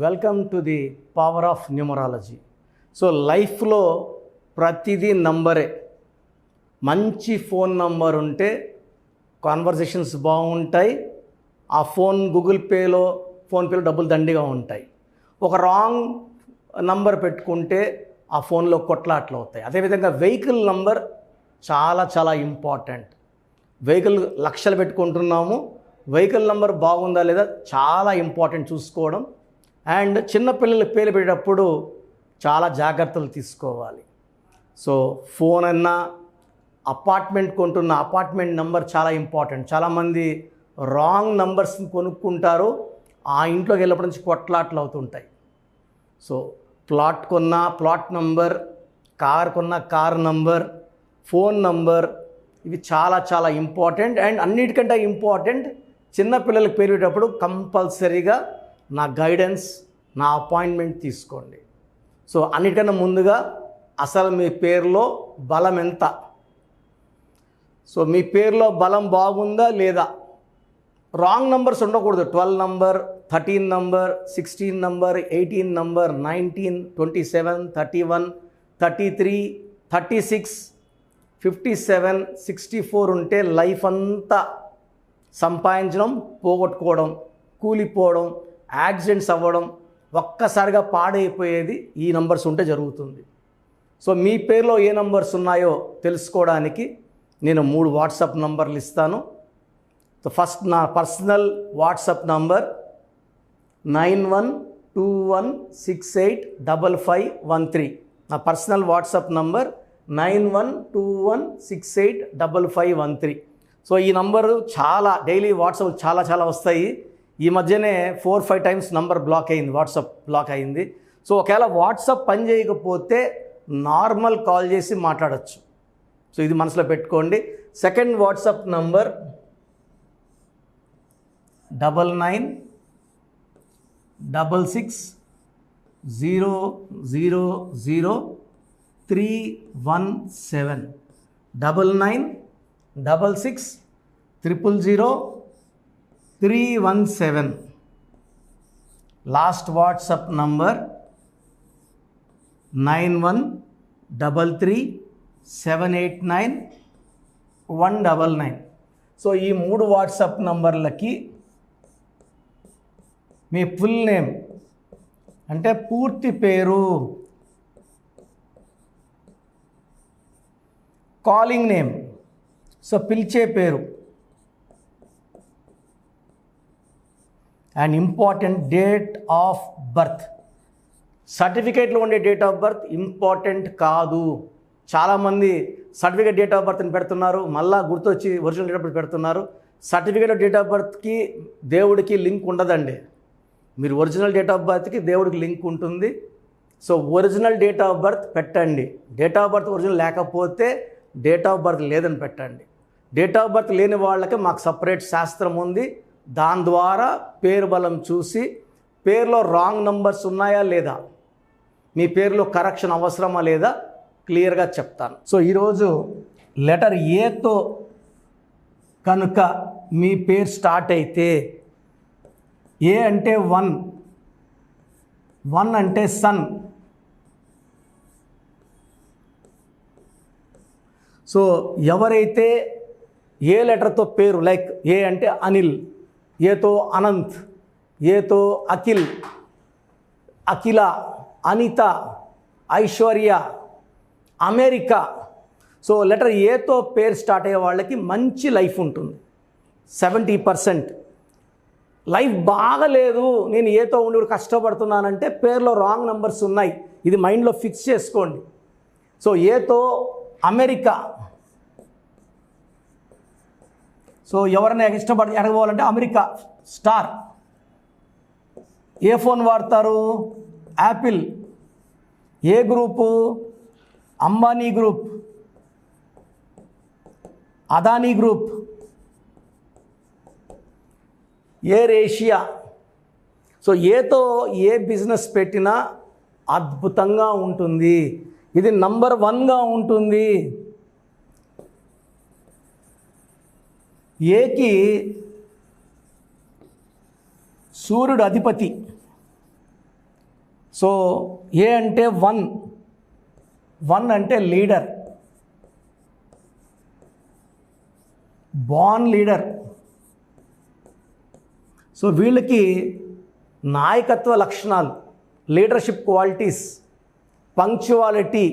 Welcome to the power of numerology. So లైఫ్లో ప్రతిదీ నంబరే. మంచి ఫోన్ నంబర్ ఉంటే కాన్వర్జేషన్స్ బాగుంటాయి. ఆ ఫోన్ గూగుల్ పేలో ఫోన్పేలో డబ్బులు దండిగా ఉంటాయి. ఒక రాంగ్ నంబర్ పెట్టుకుంటే ఆ ఫోన్లో కొట్లాట్లు అవుతాయి. అదేవిధంగా వెహికల్ నంబర్ చాలా చాలా ఇంపార్టెంట్. వెహికల్ లక్షలు పెట్టుకుంటున్నాము, వెహికల్ నంబర్ బాగుందా లేదా చాలా ఇంపార్టెంట్ చూసుకోవడం. అండ్ చిన్నపిల్లలకి పేరు పెట్టేటప్పుడు చాలా జాగ్రత్తలు తీసుకోవాలి. సో ఫోన్ అన్నా అపార్ట్మెంట్ కొంటున్న అపార్ట్మెంట్ నెంబర్ చాలా ఇంపార్టెంట్. చాలామంది రాంగ్ నంబర్స్ని కొనుక్కుంటారు, ఆ ఇంట్లోకి వెళ్ళినప్పటి నుంచి కొట్లాట్లు అవుతుంటాయి. సో ప్లాట్ కొన్న ప్లాట్ నంబర్, కార్ కొన్న కార్ నంబర్, ఫోన్ నంబర్, ఇవి చాలా చాలా ఇంపార్టెంట్. అండ్ అన్నిటికంటే ఇంపార్టెంట్, చిన్నపిల్లలకి పేరు పెట్టేటప్పుడు కంపల్సరీగా నా గైడెన్స్, నా అపాయింట్మెంట్ తీసుకోండి. సో అన్నిటికన్నా ముందుగా అసలు మీ పేరులో బలం ఎంత, సో మీ పేరులో బలం బాగుందా లేదా. రాంగ్ నంబర్స్ ఉండకూడదు. 12 నంబర్, 13 నంబర్, 16 నంబర్, 18 నంబర్, 19, 27, 31, 33, 36, 57, 64 ఉంటే లైఫ్ అంతా సంపాదించడం, పోగొట్టుకోవడం, కూలిపోవడం, యాక్సిడెంట్స్ అవ్వడం, ఒక్కసారిగా పాడైపోయేది ఈ నంబర్స్ ఉంటే జరుగుతుంది. సో మీ పేరులో ఏ నంబర్స్ ఉన్నాయో తెలుసుకోవడానికి నేను 3 వాట్సాప్ నంబర్లు ఇస్తాను. సో ఫస్ట్ నా పర్సనల్ వాట్సాప్ నంబర్ 9121685513. నా పర్సనల్ వాట్సాప్ నంబర్ 9121685513. సో ఈ నంబరు చాలా డైలీ వాట్సాప్ చాలా చాలా వస్తాయి. ఈ మధ్యనే 4-5 టైమ్స్ నంబర్ బ్లాక్ అయింది, వాట్సాప్ బ్లాక్ అయింది. సో ఒకవేళ వాట్సాప్ పని చేయకపోతే నార్మల్ కాల్ చేసి మాట్లాడచ్చు. సో ఇది మనసులో పెట్టుకోండి. Second WhatsApp number 9966000317. 9966000317. Last WhatsApp number 9133789199. So ఈ 3 వాట్సాప్ నంబర్లకి మీ ఫుల్ నేమ్ అంటే పూర్తి పేరు, కాలింగ్ నేమ్, సో పిలిచే పేరు, and important date of birth. సర్టిఫికేట్లో ఉండే డేట్ ఆఫ్ బర్త్ ఇంపార్టెంట్ కాదు. చాలామంది సర్టిఫికేట్ డేట్ ఆఫ్ బర్త్ని పెడుతున్నారు, మళ్ళీ గుర్తొచ్చి ఒరిజినల్ డేట్ ఆఫ్ బర్త్ పెడుతున్నారు. సర్టిఫికేట్ డేట్ ఆఫ్ బర్త్కి దేవుడికి లింక్ ఉండదండి. మీరు ఒరిజినల్ డేట్ ఆఫ్ బర్త్కి దేవుడికి లింక్ ఉంటుంది. So original date of birth పెట్టండి. డేట్ ఆఫ్ బర్త్ ఒరిజినల్ లేకపోతే డేట్ ఆఫ్ బర్త్ లేదని పెట్టండి. డేట్ ఆఫ్ బర్త్ లేని వాళ్ళకి మాకు సపరేట్ శాస్త్రం ఉంది. దాని ద్వారా పేరు బలం చూసి పేరులో రాంగ్ నంబర్స్ ఉన్నాయా లేదా, మీ పేరులో కరెక్షన్ అవసరమా లేదా క్లియర్గా చెప్తాను. సో ఈరోజు లెటర్ ఏతో కనుక మీ పేరు స్టార్ట్ అయితే, ఏ అంటే 1 అంటే సన్. సో ఎవరైతే ఏ లెటర్తో పేరు, లైక్ ఏ అంటే అనిల్, ఏతో అనంత్, ఏతో Akhil, Akhila, Anita, Aishwarya, America. So letter ఏతో పేరు స్టార్ట్ అయ్యే వాళ్ళకి మంచి లైఫ్ ఉంటుంది. 70%. లైఫ్ బాగలేదు, నేను ఏతో ఉండి కష్టపడుతున్నానంటే పేరులో రాంగ్ నంబర్స్ ఉన్నాయి. ఇది మైండ్లో ఫిక్స్ చేసుకోండి. సో ఏతో అమెరికా. సో ఎవరైనా ఎడగపోవాలంటే అమెరికా స్టార్. ఏ ఫోన్ వాడతారు? యాపిల్. ఏ group? Ambani group, Adani group, air Asia. So ఏతో ఏ బిజినెస్ పెట్టినా అద్భుతంగా ఉంటుంది. ఇది నంబర్ 1గా ఉంటుంది. ఏకి సూర్యుడు అధిపతి. సో ఏ అంటే వన్ అంటే లీడర్, బార్న్ లీడర్. సో వీళ్ళకి నాయకత్వ లక్షణాలు, లీడర్షిప్ క్వాలిటీస్, పంక్చువాలిటీ,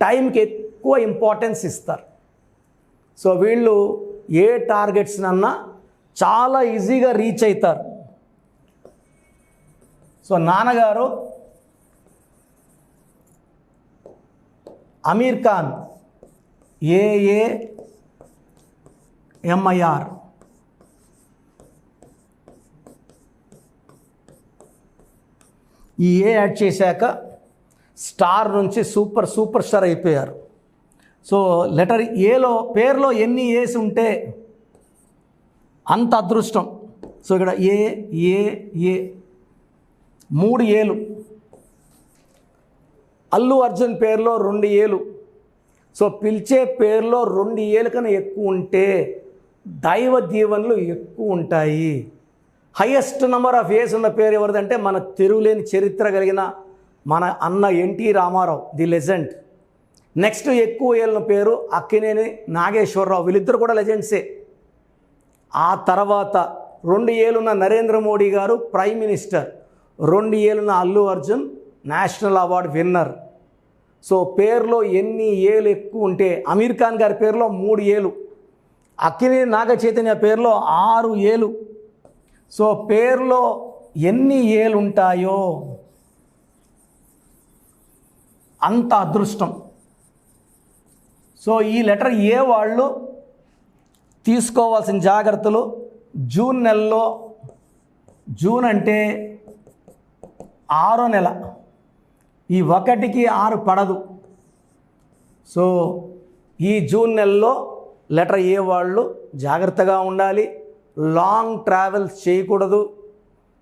టైంకి ఎక్కువ ఇంపార్టెన్స్ ఇస్తారు. సో వీళ్ళు ఏ టార్గెట్స్నన్నా చాలా ఈజీగా రీచ్ అవుతారు. సో నాన్నగారు అమీర్ ఖాన్, AAMIR. ఈ ఏ యాడ్ చేశాక స్టార్ నుంచి సూపర్ స్టార్ అయిపోయారు. సో లెటర్ ఏలో పేరులో ఎన్ని ఏస్ ఉంటే అంత అదృష్టం. సో ఇక్కడ ఏ 3 ఏలు. అల్లు అర్జున్ పేరులో 2 ఏలు. సో పిలిచే పేరులో 2 ఏలు కన్నా ఎక్కువ ఉంటే దైవ దీవెనలు ఎక్కువ ఉంటాయి. హైయెస్ట్ నెంబర్ ఆఫ్ ఏస్ ఉన్న పేరు ఎవరిదంటే మన తిరుగులేని చరిత్ర కలిగిన మన అన్న NT Rama Rao, the legend. Next ఎక్కువ ఏళ్ళ పేరు అక్కినేని నాగేశ్వరరావు, వీళ్ళిద్దరు కూడా లెజెండ్సే. ఆ తర్వాత 2 ఏళ్ళున్న నరేంద్ర మోడీ గారు ప్రైమ్ మినిస్టర్, 2 ఏళ్ళున్న Allu Arjun national award winner. So పేరులో ఎన్ని ఏళ్ళు ఎక్కువ ఉంటే, అమీర్ ఖాన్ గారి పేరులో 3 ఏలు, అక్కినేని నాగ చైతన్య పేరులో 6 ఏలు. సో పేరులో ఎన్ని ఏలు ఉంటాయో అంత అదృష్టం. సో ఈ లెటర్ ఏ వాళ్ళు తీసుకోవాల్సిన జాగ్రత్తలు, జూన్ నెలలో, జూన్ అంటే 6వ నెల, ఈ 1కి 6 పడదు. సో ఈ జూన్ నెలలో లెటర్ ఏ వాళ్ళు జాగ్రత్తగా ఉండాలి, లాంగ్ ట్రావెల్స్ చేయకూడదు,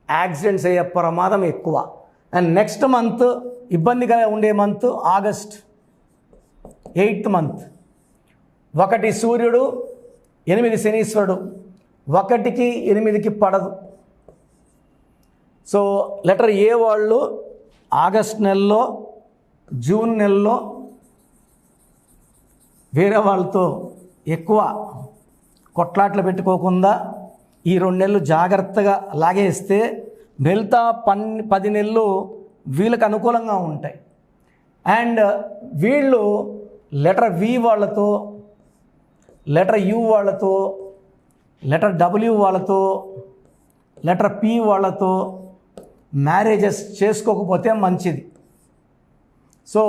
యాక్సిడెంట్స్ అయ్యే ప్రమాదం ఎక్కువ. అండ్ నెక్స్ట్ మంత్ ఇబ్బందిగా ఉండే మంత్ ఆగస్ట్, 8th మంత్. 1 సూర్యుడు, 8 శనీశ్వరుడు, 1కి 8కి పడదు. సో లెటర్ ఏ వాళ్ళు ఆగస్ట్ నెలలో, జూన్ నెలలో వేరే వాళ్ళతో ఎక్కువ కొట్లాట్లు పెట్టుకోకుండా ఈ 2 నెలలు జాగ్రత్తగా లాగేస్తే మిగతా 10 నెలలు వీళ్ళకి అనుకూలంగా ఉంటాయి. అండ్ వీళ్ళు లెటర్ వి వాళ్ళతో, లెటర్ యు వాళ్ళతో, లెటర్ డబ్ల్యూ వాళ్ళతో, లెటర్ పి వాళ్ళతో మ్యారేజెస్ చేసుకోకపోతే మంచిది. సో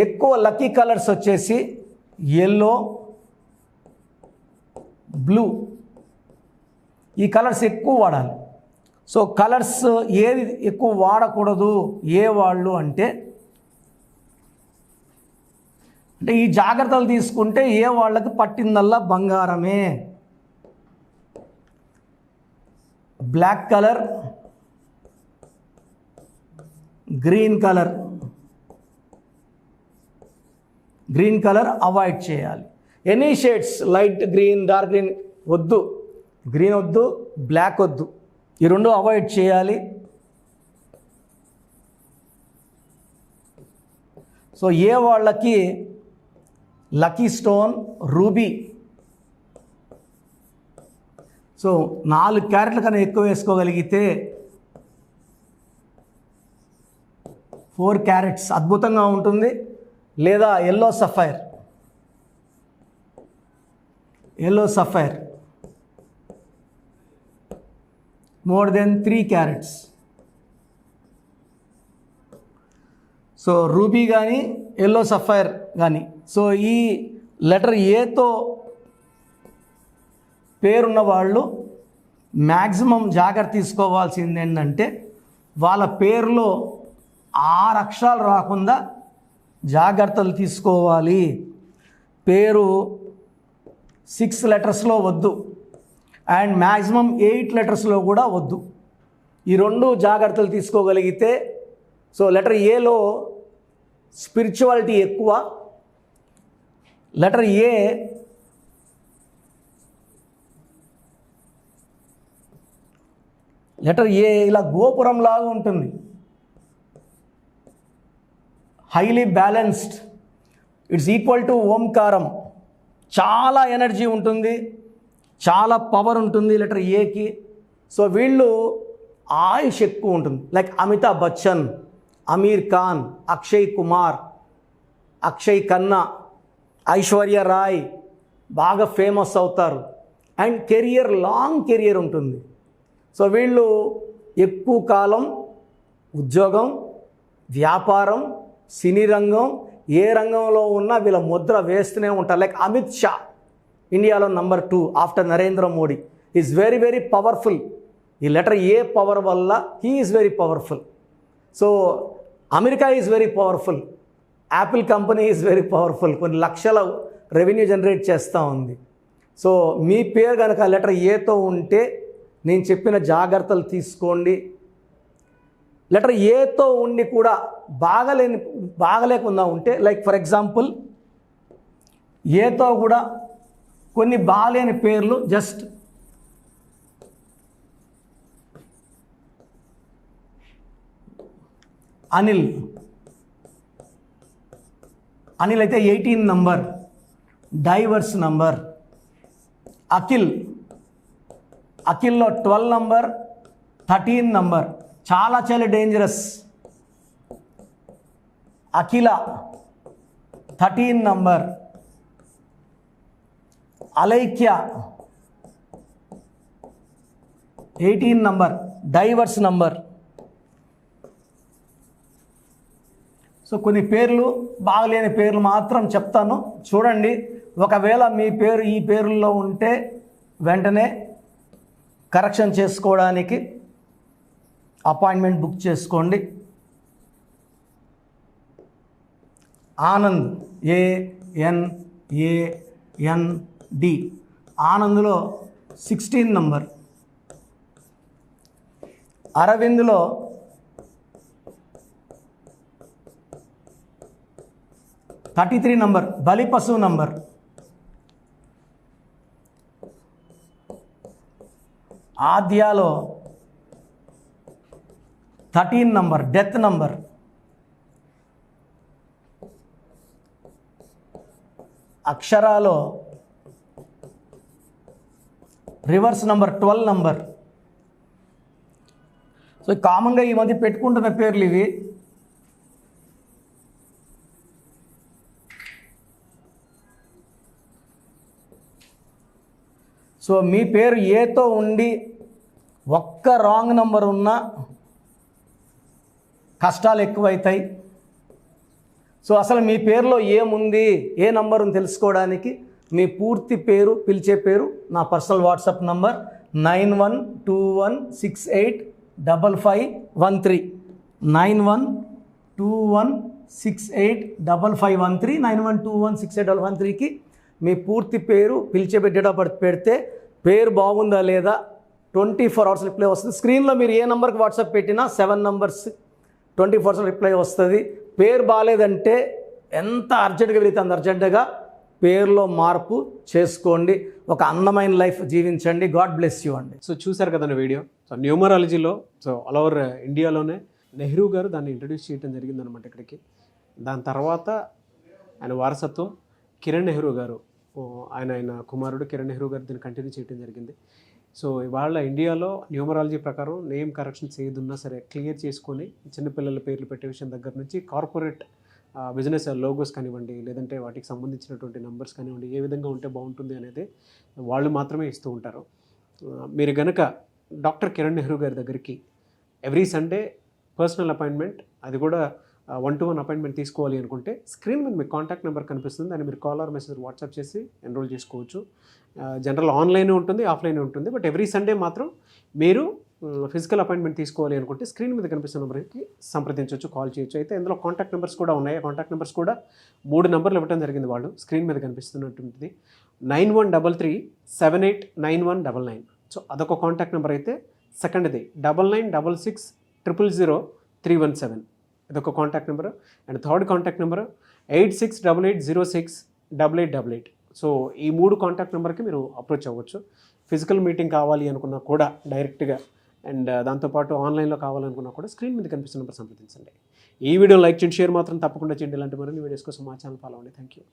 ఎక్కువ లక్కీ కలర్స్ వచ్చేసి ఎల్లో, బ్లూ, ఈ కలర్స్ ఎక్కువ వాడాలి. సో కలర్స్ ఏది ఎక్కువ వాడకూడదు ఏ వాళ్ళు అంటే ఈ జాగ్రత్తలు తీసుకుంటే ఏ వాళ్ళకి పట్టిందల్లా బంగారమే. Black colour, green colour avoid చేయాలి. Any shades, light green, dark green వద్దు, గ్రీన్ వద్దు, బ్లాక్ వద్దు, ఈ 2 అవాయిడ్ చేయాలి. సో ఏ వాళ్ళకి లక్కీ స్టోన్ రూబీ. సో 4 క్యారెట్ల కన్నా ఎక్కువ వేసుకోగలిగితే 4 క్యారెట్స్ అద్భుతంగా ఉంటుంది. లేదా yellow sapphire more than 3 carats. So ruby కానీ ఎల్లో సఫైర్ కానీ. సో ఈ లెటర్ ఏతో పేరున్న వాళ్ళు మ్యాక్సిమం జాగ్రత్త తీసుకోవాల్సింది ఏంటంటే వాళ్ళ పేరులో 6 అక్షరాలు రాకుండా జాగ్రత్తలు తీసుకోవాలి. పేరు 6 లెటర్స్లో వద్దు, అండ్ మ్యాక్సిమం 8 లెటర్స్లో కూడా వద్దు. ఈ 2 జాగ్రత్తలు తీసుకోగలిగితే సో లెటర్ ఏలో స్పిరిచువాలిటీ ఎక్కువ. లెటర్ ఏ ఇలా గోపురంలాగా ఉంటుంది. Highly balanced, it's equal to ఓంకారం. చాలా ఎనర్జీ ఉంటుంది, చాలా పవర్ ఉంటుంది లెటర్ ఏకి. సో వీళ్ళు ఆయుష్ ఎక్కువ ఉంటుంది. లైక్ అమితాబ్ బచ్చన్, అమీర్ ఖాన్, అక్షయ్ కుమార్, అక్షయ్ ఖన్నా, ఐశ్వర్య రాయ్ బాగా ఫేమస్ అవుతారు. అండ్ కెరియర్, లాంగ్ కెరియర్ ఉంటుంది. సో వీళ్ళు ఎక్కువ కాలం ఉద్యోగం, వ్యాపారం, సినీ రంగం, ఏ రంగంలో ఉన్నా వీళ్ళ ముద్ర వేస్తూనే ఉంటారు. లైక్ అమిత్ షా, ఇండియాలో number 2 after Narendra Modi, is very very powerful. ఈ లెటర్ ఏ పవర్ వల్ల he is very powerful. So America is very powerful, Apple company is very powerful, కొన్ని లక్షల రెవెన్యూ జనరేట్ చేస్తూ ఉంది. సో మీ పేరు కనుక లెటర్ ఏతో ఉంటే నేను చెప్పిన జాగ్రత్తలు తీసుకోండి. లెటర్ ఏతో ఉండి కూడా బాగలేకుండా ఉంటే, లైక్ ఫర్ ఎగ్జాంపుల్ ఏతో కూడా కొన్ని బాగాలేని పేర్లు, జస్ట్ అనిల్ అయితే 18 నంబర్, డైవర్స్ నంబర్. అఖిల్లో 12 నంబర్, 13 నంబర్, చాలా dangerous. Akhila 13 number. Alaikya 18 number, divorce number. So కొన్ని పేర్లు, బాగలేని పేర్లు మాత్రం చెప్తాను, చూడండి. ఒకవేళ మీ పేరు ఈ పేర్లలో ఉంటే వెంటనే కరెక్షన్ చేసుకోవడానికి అపాయింట్మెంట్ బుక్ చేసుకోండి. ఆనంద్, ANAND, ఆనంద్లో 16 నంబర్. అరవింద్లో 33 నంబర్, బలిపశు నంబర్. ఆద్యాలో 13 నంబర్, డెత్ నంబర్. అక్షరాలో రివర్స్ నంబర్, 12 నంబర్. సో కామన్గా ఈ మధ్య పెట్టుకుంటున్న పేర్లు ఇవి. సో మీ పేరు ఏతో ఉండి ఒక్క రాంగ్ నంబర్ ఉన్నా కష్టాలు ఎక్కువైతాయి. సో అసలు మీ పేరులో ఏముంది, ఏ నంబర్ ఉంది తెలుసుకోవడానికి మీ పూర్తి పేరు, పిలిచే పేరు, నా పర్సనల్ వాట్సాప్ నంబర్ 9121685513, 9121685513, 9121685513కి మీ పూర్తి పేరు, పిలిచే డేట్ ఆఫ్ బర్త్ పెడితే పేరు బాగుందా లేదా 24 అవర్స్ రిప్లై వస్తుంది. స్క్రీన్లో మీరు ఏ నెంబర్కి వాట్సాప్ పెట్టినా 7 నంబర్స్ 24 అవర్స్ రిప్లై వస్తుంది. పేరు బాగాలేదంటే ఎంత అర్జెంటుగా వెళితే అంత అర్జెంటుగా పేరులో మార్పు చేసుకోండి. ఒక అందమైన లైఫ్ జీవించండి. గాడ్ బ్లెస్ యూ అండి. సో చూసారు కదండి వీడియో. సో న్యూమరాలజీలో ఆల్ ఓవర్ ఇండియాలోనే నెహ్రూ గారు దాన్ని ఇంట్రడ్యూస్ చేయడం జరిగిందనమాట ఇక్కడికి. దాని తర్వాత ఆయన వారసత్వం కిరణ్ నెహ్రూ గారు, ఆయన కుమారుడు కిరణ్ నెహ్రూ గారు దీన్ని కంటిన్యూ చేయడం జరిగింది. సో ఇవాళ ఇండియాలో న్యూమరాలజీ ప్రకారం నేమ్ కరెక్షన్స్ ఏదున్నా సరే క్లియర్ చేసుకొని చిన్నపిల్లల పేర్లు పెట్టే విషయం దగ్గర నుంచి కార్పొరేట్ బిజినెస్ లోగోస్ కానివ్వండి, లేదంటే వాటికి సంబంధించినటువంటి నెంబర్స్ కానివ్వండి, ఏ విధంగా ఉంటే బాగుంటుంది అనేది వాళ్ళు మాత్రమే ఇస్తూ ఉంటారు. మీరు కనుక డాక్టర్ కిరణ్ నెహ్రూ గారి దగ్గరికి ఎవ్రీ సండే పర్సనల్ అపాయింట్మెంట్, అది కూడా 1-to-1 అపాయింట్మెంట్ తీసుకోవాలి అనుకుంటే స్క్రీన్ మీద మీకు కాంటాక్ట్ నెంబర్ కనిపిస్తుంది, దాన్ని మీరు కాల్ ఆర్ మెసేజ్ వాట్సాప్ చేసి ఎన్రోల్ చేసుకోవచ్చు. జనరల్ ఆన్లైన్ ఉంటుంది, ఆఫ్లైన్ ఉంటుంది. బట్ ఎవ్రీ సండే మాత్రం మీరు ఫిజికల్ అపాయింట్మెంట్ తీసుకోవాలి అనుకుంటే స్క్రీన్ మీద కనిపిస్తున్న నెంబర్కి సంప్రదించవచ్చు, కాల్ చేయొచ్చు. అయితే ఇందులో కాంటాక్ట్ నెంబర్స్ కూడా ఉన్నాయి. కాంటాక్ట్ నెంబర్స్ కూడా 3 నెంబర్లు ఇవ్వడం జరిగింది. వాళ్ళు స్క్రీన్ మీద కనిపిస్తున్నటువంటిది 9133789199. సో అదొక కాంటాక్ట్ నెంబర్ అయితే, సెకండ్ది 9966000317, ఇదొక contact number. And third contact number 8688068888. So ఈ 3 కాంటాక్ట్ నెంబర్కి మీరు అప్రోచ్ అవ్వచ్చు. ఫిజికల్ మీటింగ్ కావాలి అనుకున్నా కూడా డైరెక్ట్గా అండ్ దాంతోపాటు ఆన్లైన్లో కావాలనుకున్నా కూడా స్క్రీన్ మీద కనిపిస్తున్న సంప్రదించండి. ఈ వీడియో లైక్ చేయండి, షేర్ మాత్రం తప్పకుండా చేయండి. ఇలాంటి మరిన్ని వీడియోస్ కోసం మా ఛానల్ ఫాలో అవ్వండి. Thank you.